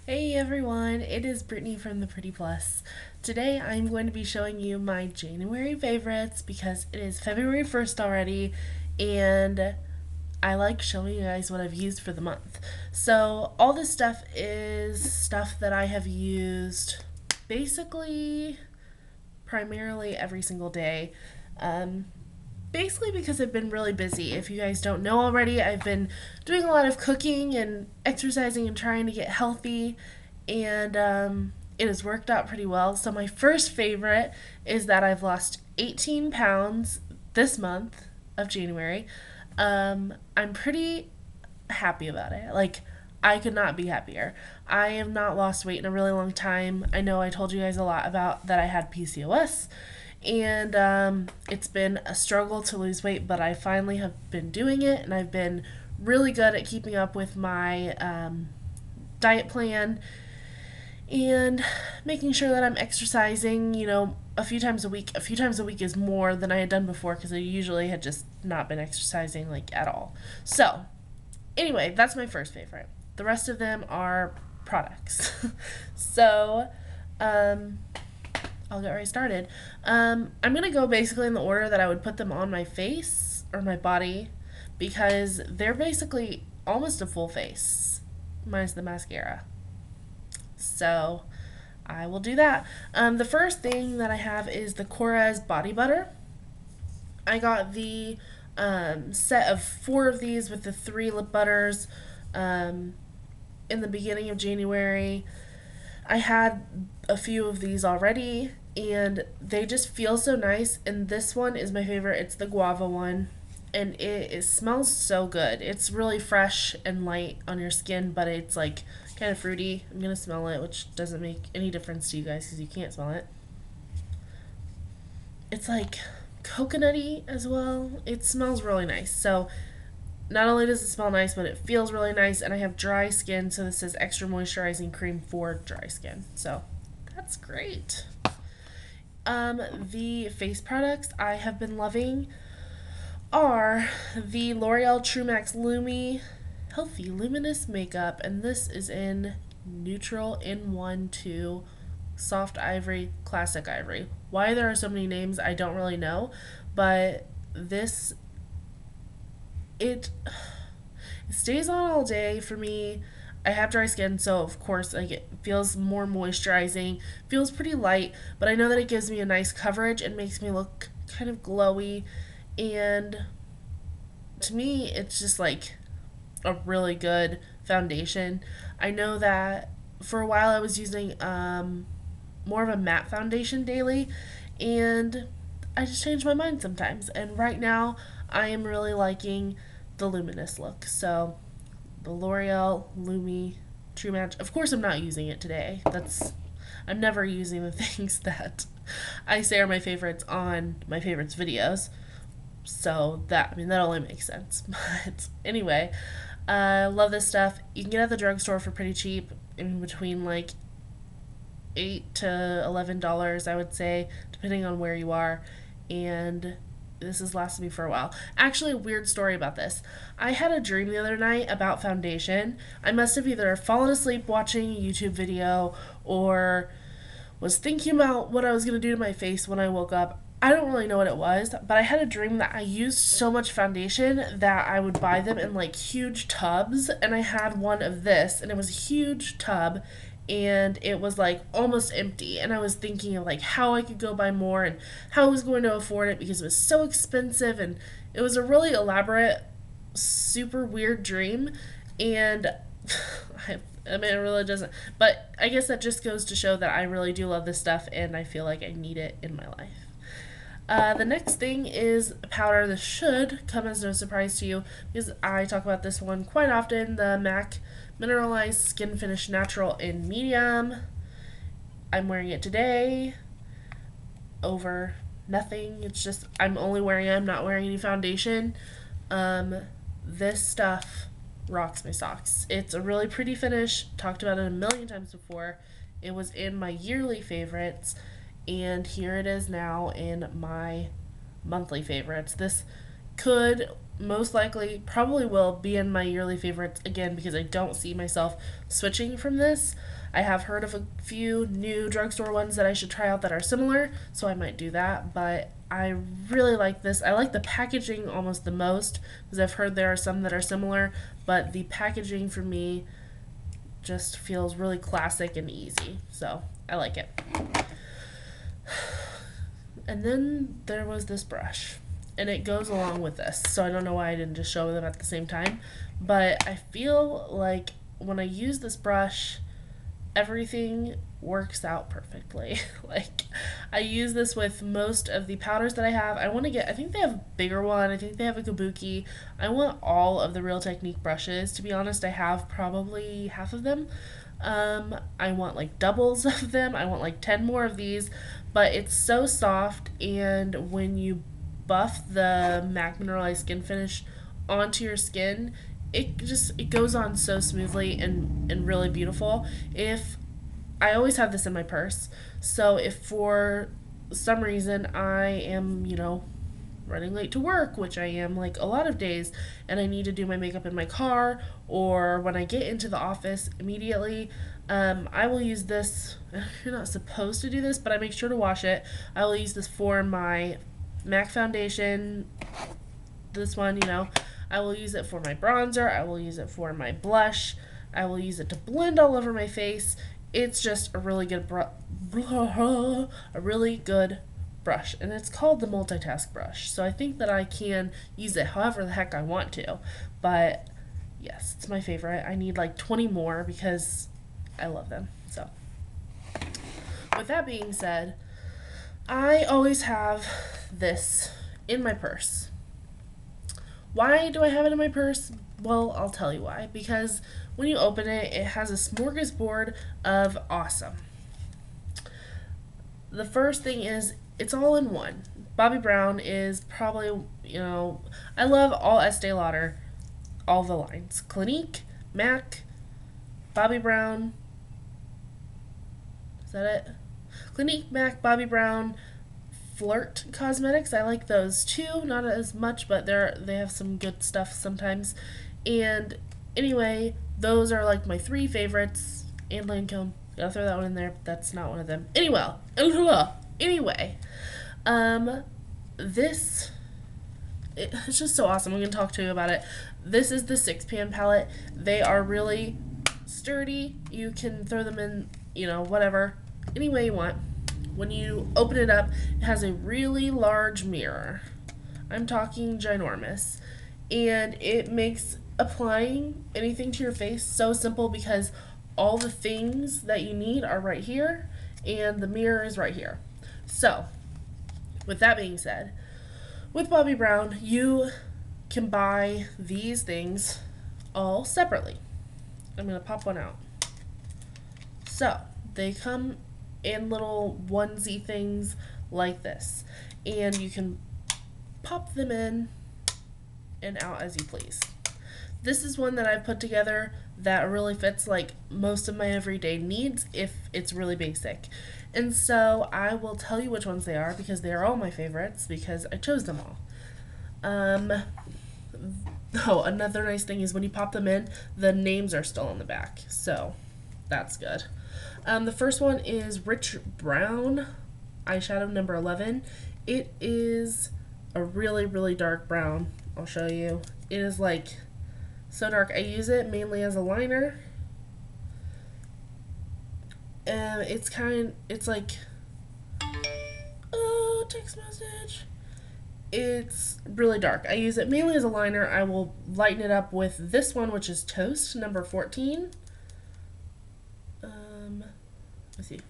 Hey everyone, it is Brittney from ThePrettyPlus. Today I'm going to be showing you my January favorites because it is February 1st already and I like showing you guys what I've used for the month. So all this stuff is stuff that I have used basically primarily every single day. Um, Basically because I've been really busy. If you guys don't know already, I've been doing a lot of cooking and exercising and trying to get healthy, and it has worked out pretty well. So, my first favorite is that I've lost 18 pounds this month of January. I'm pretty happy about it. Like, I could not be happier. I have not lost weight in a really long time. I know I told you guys a lot about that I had PCOS, and it's been a struggle to lose weight, but I finally have been doing it, and I've been really good at keeping up with my diet plan and making sure that I'm exercising, a few times a week. A few times a week is more than I had done before because I usually had just not been exercising like at all. So, anyway, that's my first favorite. The rest of them are products. So, um, I'll get right started. I'm gonna go basically in the order that I would put them on my face or my body because they're basically almost a full face, minus the mascara. So I will do that. The first thing that I have is the Korres body butter. I got the set of 4 of these with the 3 lip butters um, in the beginning of January. I had a few of these already, and they just feel so nice. And this one is my favorite. It's the guava one, and it smells so good. It's really fresh and light on your skin, but it's like kind of fruity. I'm gonna smell it, which doesn't make any difference to you guys because you can't smell it. It's like coconutty as well. It smells really nice. So not only does it smell nice, but it feels really nice. And I have dry skin, so this says extra moisturizing cream for dry skin. So that's great. The face products I have been loving are the L'Oreal True Max Lumi Healthy Luminous Makeup, and this is in Neutral In-1-2 Soft Ivory, Classic Ivory. Why there are so many names, I don't really know, but this it it stays on all day for me. I have dry skin, so of course like it feels more moisturizing, feels pretty light, but I know that it gives me a nice coverage and makes me look kind of glowy, and to me it's just like a really good foundation. I know that for a while I was using more of a matte foundation daily, and I just change my mind sometimes. And right now, I am really liking the luminous look. So, the L'Oreal Lumi True Match. Of course, I'm not using it today. I'm never using the things that I say are my favorites on my favorites videos. So that only makes sense. But anyway, I love this stuff. You can get it at the drugstore for pretty cheap, in between like $8 to $11, I would say, depending on where you are. And this has lasted me for a while. Actually, a weird story about this. I had a dream the other night about foundation. I must have either fallen asleep watching a YouTube video or was thinking about what I was going to do to my face when I woke up. I don't really know what it was, but I had a dream that I used so much foundation that I would buy them in like huge tubs, and I had one of this, and it was a huge tub, and it was like almost empty, and I was thinking of like how I could go buy more and how I was going to afford it because it was so expensive, and it was a really elaborate, super weird dream, and it really doesn't. But I guess that just goes to show that I really do love this stuff, and I feel like I need it in my life. The next thing is a powder. This should come as no surprise to you because I talk about this one quite often. The MAC Mineralized Skin Finish Natural in Medium. I'm wearing it today over nothing. It's just I'm only wearing it. I'm not wearing any foundation. This stuff rocks my socks. It's a really pretty finish. Talked about it a million times before. It was in my yearly favorites, and here it is now in my monthly favorites. This could most likely, probably will be in my yearly favorites again because I don't see myself switching from this. I have heard of a few new drugstore ones that I should try out that are similar, so I might do that, but I really like this. I like the packaging almost the most because I've heard there are some that are similar, but the packaging for me just feels really classic and easy, so I like it. And then there was this brush, and it goes along with this, so I don't know why I didn't just show them at the same time, but I feel like when I use this brush, everything works out perfectly. Like, I use this with most of the powders that I have. I want to get, I think they have a bigger one, I think they have a kabuki. I want all of the Real Technique brushes. To be honest, I have probably half of them. I want like doubles of them. I want like 10 more of these, but it's so soft, and when you buff the MAC Mineralized Skin Finish onto your skin, it goes on so smoothly and really beautiful. If I always have this in my purse, so if for some reason I am, running late to work, which I am like a lot of days, and I need to do my makeup in my car, or when I get into the office immediately, I will use this. You're not supposed to do this, but I make sure to wash it. I will use this for my MAC foundation, this one, I will use it for my bronzer, I will use it for my blush, I will use it to blend all over my face. It's just a really good brush, and it's called the multitask brush, so I think that I can use it however the heck I want to, but yes, it's my favorite. I need like 20 more because I love them. So with that being said, I always have this in my purse. Why do I have it in my purse? Well, I'll tell you why. Because when you open it, it has a smorgasbord of awesome. The first thing is, it's all in one. Bobbi Brown is probably, I love all Estee Lauder, all the lines. Clinique, MAC, Bobbi Brown. Is that it? Clinique, MAC, Bobbi Brown, Flirt Cosmetics. I like those too. Not as much, but they have some good stuff sometimes. And anyway, those are like my 3 favorites. And Lancome. Gotta throw that one in there, but that's not one of them. Anyway, it's just so awesome. I'm gonna talk to you about it. This is the 6-pan palette. They are really sturdy. You can throw them in, whatever, any way you want. When you open it up, it has a really large mirror. I'm talking ginormous. And it makes applying anything to your face so simple because all the things that you need are right here, and the mirror is right here. So, with that being said, with Bobbi Brown, you can buy these things all separately. I'm going to pop one out. So, they come in little onesie things like this, and you can pop them in and out as you please. This is one that I've put together that really fits like most of my everyday needs if it's really basic. And so I will tell you which ones they are because they are all my favorites because I chose them all. Another nice thing is when you pop them in, the names are still on the back, so that's good. The first one is Rich Brown eyeshadow number 11. It is a really, really dark brown. I'll show you. It is like so dark. I use it mainly as a liner. And it's like, oh, text message. It's really dark. I use it mainly as a liner. I will lighten it up with this one, which is Toast number 14. Let's see.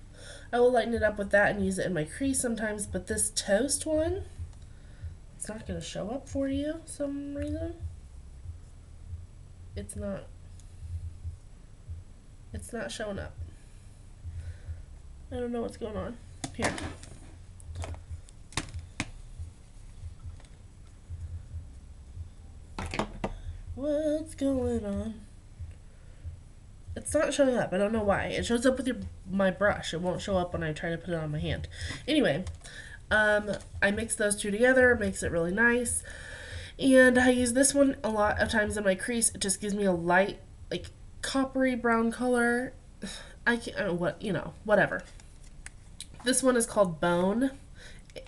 I will lighten it up with that and use it in my crease sometimes, but this Toast one, it's not going to show up for you for some reason. It's not showing up. I don't know what's going on. Here. What's going on? It's not showing up. I don't know why. It shows up with my brush. It won't show up when I try to put it on my hand. Anyway, I mix those two together. Makes it really nice. And I use this one a lot of times in my crease. It just gives me a light, like, coppery brown color. I can't, whatever. This one is called Bone.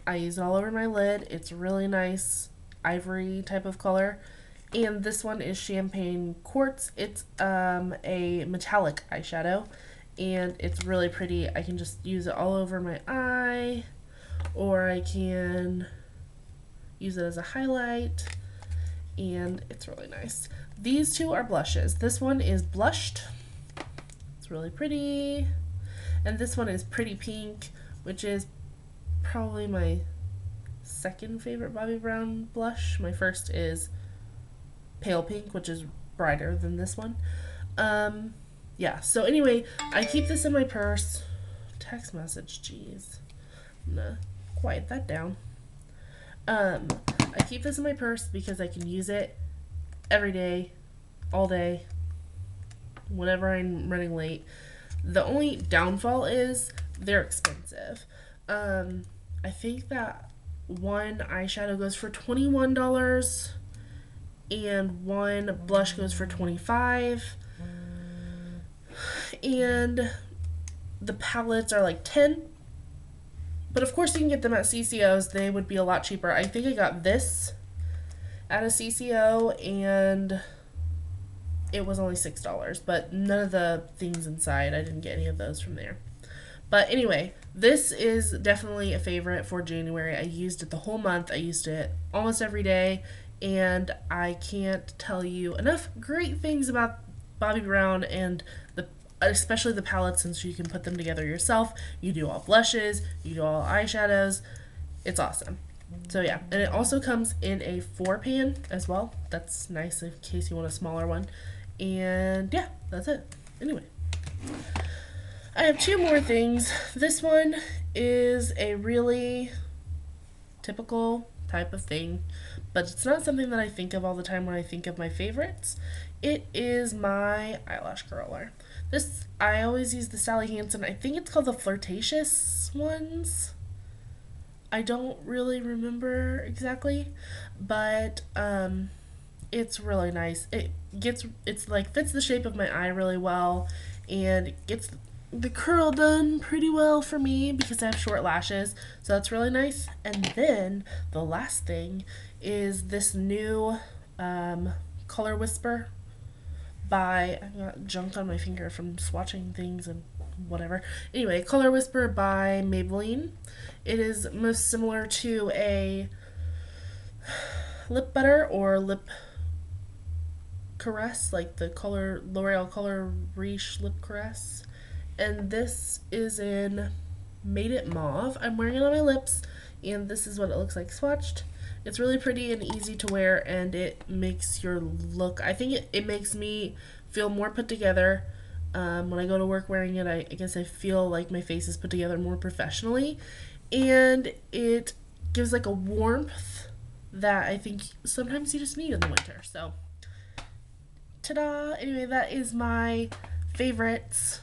I use it all over my lid. It's really nice ivory type of color. And this one is Champagne Quartz. It's a metallic eyeshadow, and it's really pretty. I can just use it all over my eye, or I can use it as a highlight, and it's really nice. These two are blushes. This one is Blushed. It's really pretty. And this one is Pretty Pink, which is probably my second favorite Bobbi Brown blush. My first is Pale Pink, which is brighter than this one. Yeah, so anyway, I keep this in my purse. Text message, jeez. I'm gonna quiet that down. I keep this in my purse because I can use it every day, all day, whenever I'm running late. The only downfall is they're expensive. I think that one eyeshadow goes for $21 and one blush goes for $25, and the palettes are like $10. But of course you can get them at CCOs. They would be a lot cheaper. I think I got this at a CCO and it was only $6, but none of the things inside, I didn't get any of those from there. But anyway, this is definitely a favorite for January. I used it the whole month. I used it almost every day, and I can't tell you enough great things about Bobbi Brown, and especially the palettes, since you can put them together yourself. You do all blushes, you do all eyeshadows. It's awesome. So yeah, and it also comes in a 4-pan as well. That's nice in case you want a smaller one. And yeah, that's it. Anyway, I have two more things. This one is a really typical type of thing, but it's not something that I think of all the time when I think of my favorites. It is my eyelash curler. This, I always use the Sally Hansen. I think it's called the Flirtatious ones. I don't really remember exactly, but it's really nice. It's like fits the shape of my eye really well, and it gets the curl done pretty well for me because I have short lashes, so that's really nice. And then the last thing is this new Color Whisper by, I got junk on my finger from swatching things and whatever. Anyway, Color Whisper by Maybelline. It is most similar to a lip butter or lip caress, like the L'Oreal Color Riche Lip Caress. And this is in Made It Mauve. I'm wearing it on my lips, and this is what it looks like swatched. It's really pretty and easy to wear, and it makes your look, I think it makes me feel more put together. When I go to work wearing it, I guess I feel like my face is put together more professionally, and it gives like a warmth that I think sometimes you just need in the winter. So, ta-da! Anyway, that is my favorites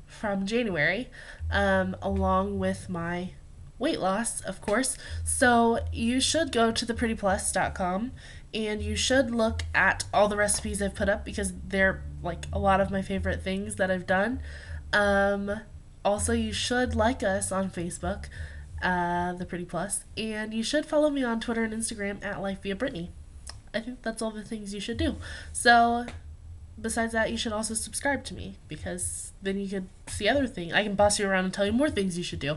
from January, along with my weight loss, of course. So you should go to theprettyplus.com and you should look at all the recipes I've put up because they're like a lot of my favorite things that I've done. Also, you should like us on Facebook, The Pretty Plus, and you should follow me on Twitter and Instagram at Life via Brittney. I think that's all the things you should do. So besides that, you should also subscribe to me because then you could see other things. I can boss you around and tell you more things you should do.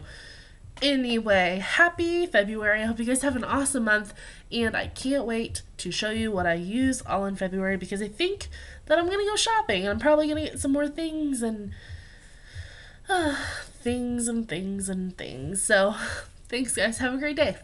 Anyway, happy February. I hope you guys have an awesome month, and I can't wait to show you what I use all in February because I think that I'm going to go shopping, and I'm probably going to get some more things and things and things and things. So, thanks guys. Have a great day.